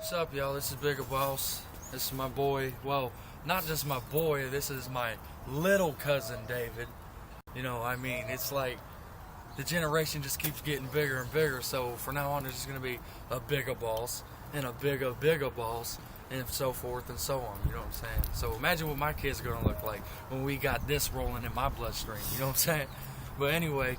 What's up, y'all? This is Biga Boss. This is my boy. Well, not just my boy. This is my little cousin, David. You know, I mean, it's like the generation just keeps getting bigger and bigger. So from now on, there's just gonna be a Biga Boss and a Biga Boss, and so forth and so on. You know what I'm saying? So imagine what my kids are gonna look like when we got this rolling in my bloodstream. You know what I'm saying? But anyway.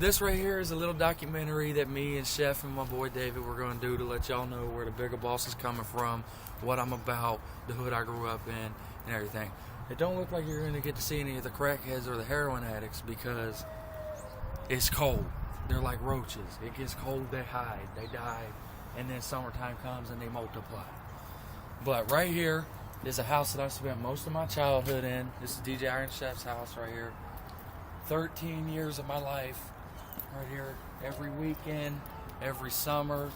This right here is a little documentary that me and Chef and my boy David were going to do to let y'all know where the Biga Boss is coming from, what I'm about, the hood I grew up in, and everything. It don't look like you're going to get to see any of the crackheads or the heroin addicts because it's cold. They're like roaches. It gets cold, they hide, they die, and then summertime comes and they multiply. But right here is a house that I spent most of my childhood in. This is DJ Iron Chef's house right here. 13 years of my life. Right here, every weekend, every summer,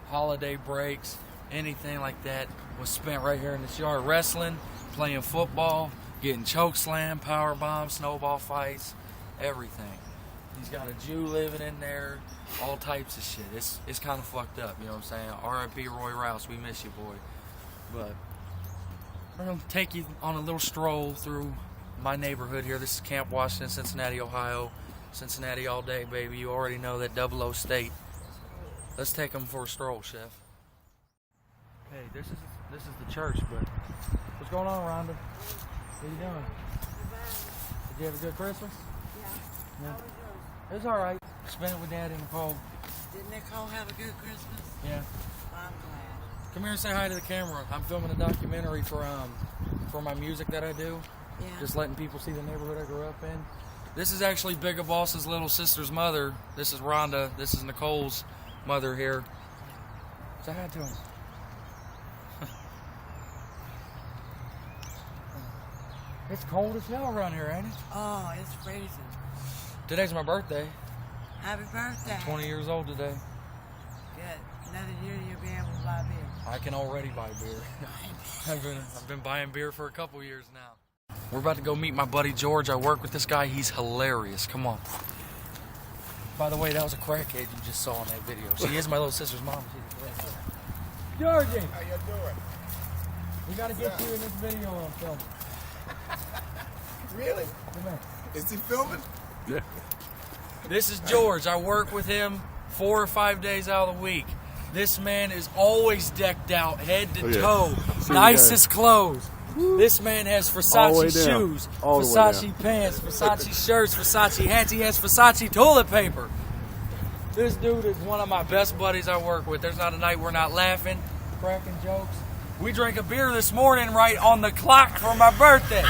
holiday breaks, anything like that was spent right here in this yard. Wrestling, playing football, getting choke slam, power bomb, snowball fights, everything. He's got a Jew living in there, all types of shit. It's kind of fucked up, you know what I'm saying? R.I.P. Roy Rouse, we miss you, boy. But we're gonna take you on a little stroll through my neighborhood here. This is Camp Washington, Cincinnati, Ohio. Cincinnati all day, baby. You already know that 00 state. Let's take them for a stroll, Chef. Hey, this is the church, but what's going on, Rhonda? What are you doing? Did you have a good Christmas? Yeah. It was all right. Spent it with Dad and Nicole. Did Nicole have a good Christmas? Yeah. I'm glad. Come here and say hi to the camera. I'm filming a documentary for my music that I do. Yeah. Just letting people see the neighborhood I grew up in. This is actually Biga Boss's little sister's mother. This is Rhonda. This is Nicole's mother here. Say hi to him. It's cold as hell around here, ain't it? Oh, it's freezing. Today's my birthday. Happy birthday. I'm 20 years old today. Good. Another year you'll be able to buy beer. I can already buy beer. I've been buying beer for a couple years now. We're about to go meet my buddy George. I work with this guy. He's hilarious. Come on. By the way, that was a crackhead you just saw in that video. She is my little sister's mom. Georgie! How you doing? We got to get you in this video on film. Really? Come here. Is he filming? Yeah. This is George. I work with him 4 or 5 days out of the week. This man is always decked out, head to toe. Nicest clothes. This man has Versace shoes, Versace pants, Versace shirts, Versace hats. He has Versace toilet paper. This dude is one of my best buddies I work with. There's not a night we're not laughing, cracking jokes. We drank a beer this morning right on the clock for my birthday.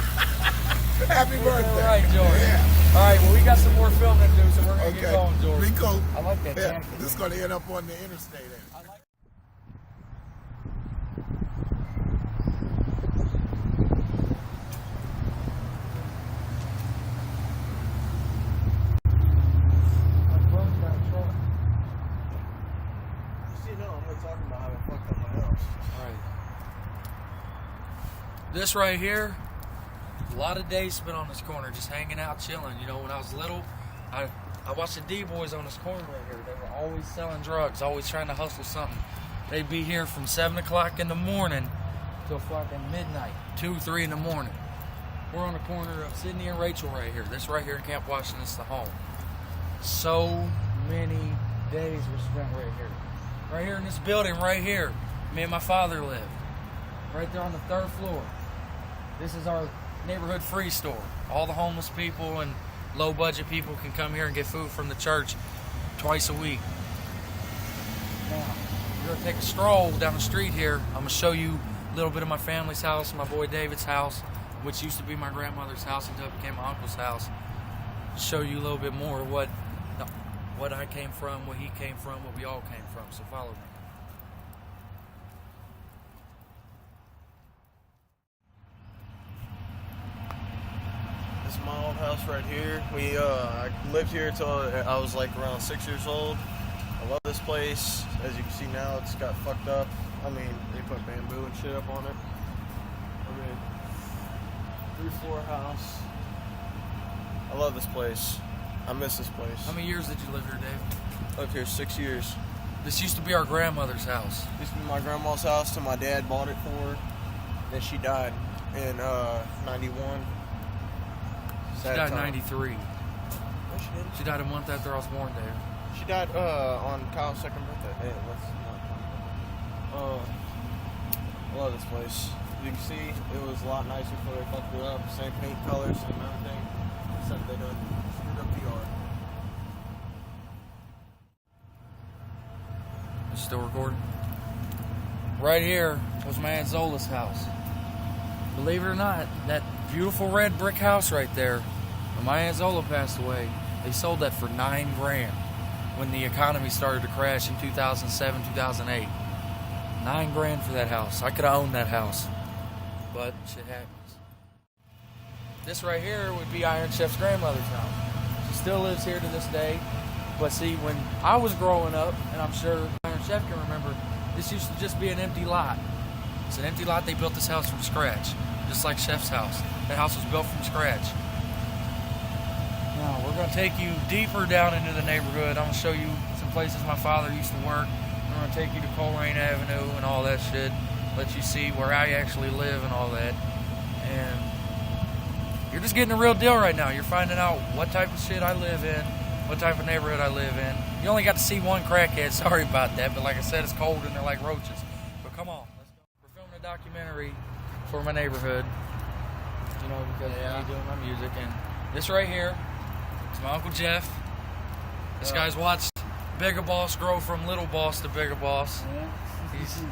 Happy birthday. All right, George. Yeah. All right, well, we got some more filming to do, so we're going to get going, George. Be cool. I like that jacket. This is going to end up on the interstate. This right here, a lot of days spent on this corner just hanging out, chilling. You know, when I was little, I watched the D-boys on this corner right here. They were always selling drugs, always trying to hustle something. They'd be here from 7 o'clock in the morning till fucking midnight, 2, 3 in the morning. We're on the corner of Sydney and Rachel right here. This right here in Camp Washington is the home. So many days were spent right here. Right here in this building right here, me and my father lived. Right there on the 3rd floor. This is our neighborhood free store. All the homeless people and low budget people can come here and get food from the church twice a week. Now, we're going to take a stroll down the street here. I'm going to show you a little bit of my family's house, my boy David's house, which used to be my grandmother's house until it became my uncle's house. Show you a little bit more of what I came from, what he came from, what we all came from. So follow me. This is my old house right here. I lived here until I was like around 6 years old. I love this place. As you can see now, it's got fucked up. I mean, they put bamboo and shit up on it. I mean, 3-floor house. I love this place. I miss this place. How many years did you live here, Dave? Lived here 6 years. This used to be our grandmother's house. Used to be my grandma's house till my dad bought it for her. Then she died in 91. She died in 93. No, she didn't. She died a month after I was born, Dave. She died on Kyle's second birthday. Hey, let's not I love this place. You can see it was a lot nicer before they fucked it up. Same paint colors, same everything. Except they done screwed up the yard. You still recording? Right here was my Aunt Zola's house. Believe it or not, that beautiful red brick house right there, when my Aunt Zola passed away, they sold that for $9 grand when the economy started to crash in 2007, 2008. $9 grand for that house. I could have owned that house. But shit happens. This right here would be Iron Chef's grandmother's house. She still lives here to this day. But see, when I was growing up, and I'm sure Iron Chef can remember, this used to just be an empty lot. It's an empty lot. They built this house from scratch, just like Chef's house. That house was built from scratch. Now, we're going to take you deeper down into the neighborhood. I'm going to show you some places my father used to work. I'm going to take you to Coleraine Avenue and all that shit. Let you see where I actually live and all that. And you're just getting the real deal right now. You're finding out what type of shit I live in, what type of neighborhood I live in. You only got to see one crackhead. Sorry about that. But like I said, it's cold and they're like roaches. But come on. Let's go. We're filming a documentary for my neighborhood. You know, because I'm doing my music. And this right here is my Uncle Jeff. This guy's watched Biga Boss grow from Little Boss to Biga Boss.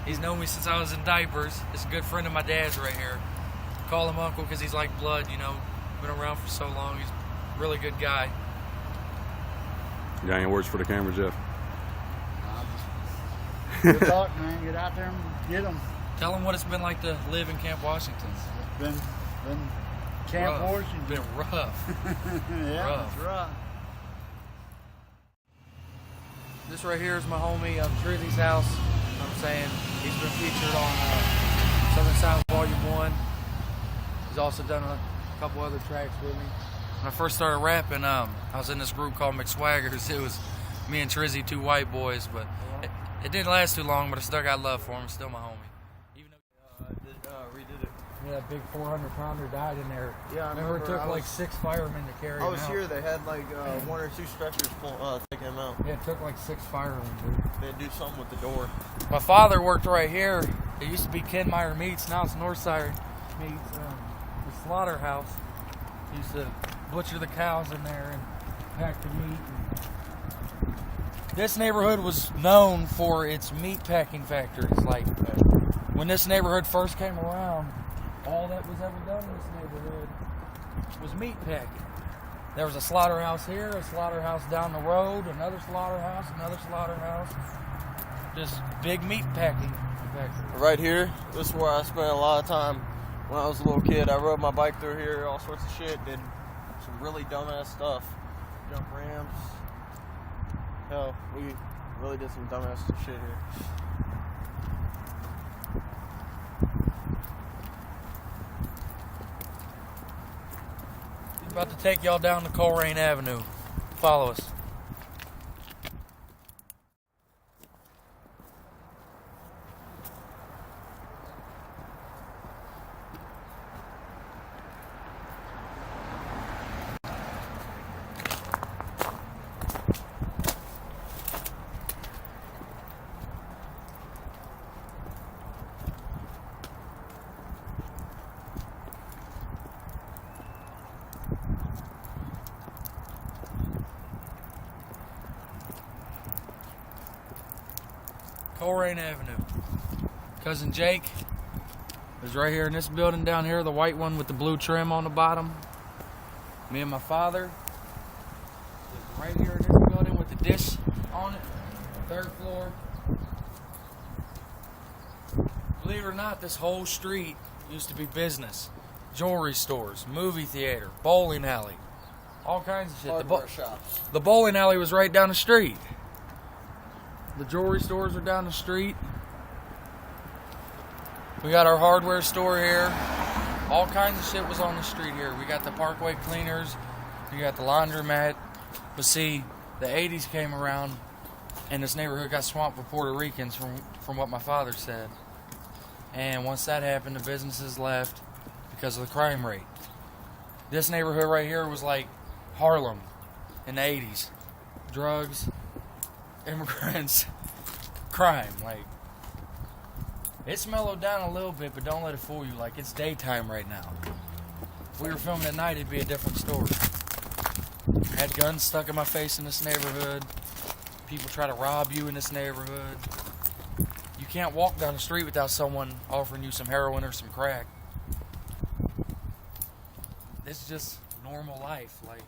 He's known me since I was in diapers. It's a good friend of my dad's right here. Call him Uncle because he's like blood, you know. Been around for so long. He's a really good guy. You got any words for the camera, Jeff? Good luck, man. Get out there and get them. Tell him what it's been like to live in Camp Washington. Been Camp Rough. Washington. Been rough. Yeah, rough. that's right. This right here is my homie Trizzy's house. You know what I'm saying? He's been featured on Southern Sounds Volume 1. He's also done a couple other tracks with me. When I first started rapping, I was in this group called McSwaggers. It was me and Trizzy, two white boys, but it didn't last too long, but I still got love for him. Still my homie. Even though Redid it. yeah, that big 400-pounder died in there. Yeah, I remember it remember. took like 6 firemen to carry I him was out. here. They had like 1 or 2 stretchers taking him out. Yeah, it took like 6 firemen, dude. They'd do something with the door. My father worked right here. It used to be Ken Meyer Meats. Now it's Northside Meats. The slaughterhouse. He used to butcher the cows in there and pack the meat. This neighborhood was known for its meat packing factories. Like, when this neighborhood first came around, all that was ever done in this neighborhood was meat packing. There was a slaughterhouse here, a slaughterhouse down the road, another slaughterhouse. Just big meat packing factory. Right here, this is where I spent a lot of time when I was a little kid. I rode my bike through here, all sorts of shit, did some really dumbass stuff. Jump ramps. Hell, we really did some dumbass shit here. About to take y'all down to Coleraine Avenue. Follow us. Coleraine Avenue. Cousin Jake is right here in this building down here, the white one with the blue trim on the bottom. Me and my father is right here in this building with the dish on it, 3rd floor. Believe it or not, this whole street used to be business. Jewelry stores, movie theater, bowling alley, all kinds of shit. Hardware shops. The bowling alley was right down the street. The jewelry stores are down the street. We got our hardware store here. All kinds of shit was on the street here. We got the Parkway Cleaners. We got the laundromat. But see, the 80s came around And this neighborhood got swamped with Puerto Ricans from what my father said. And once that happened, the businesses left because of the crime rate. This neighborhood right here was like Harlem in the 80s. Drugs, immigrants, crime. Like, it's mellowed down a little bit, but don't let it fool you. Like, it's daytime right now. If we were filming at night, it'd be a different story. I had guns stuck in my face in this neighborhood. People try to rob you in this neighborhood. You can't walk down the street without someone offering you some heroin or some crack. It's just normal life. Like,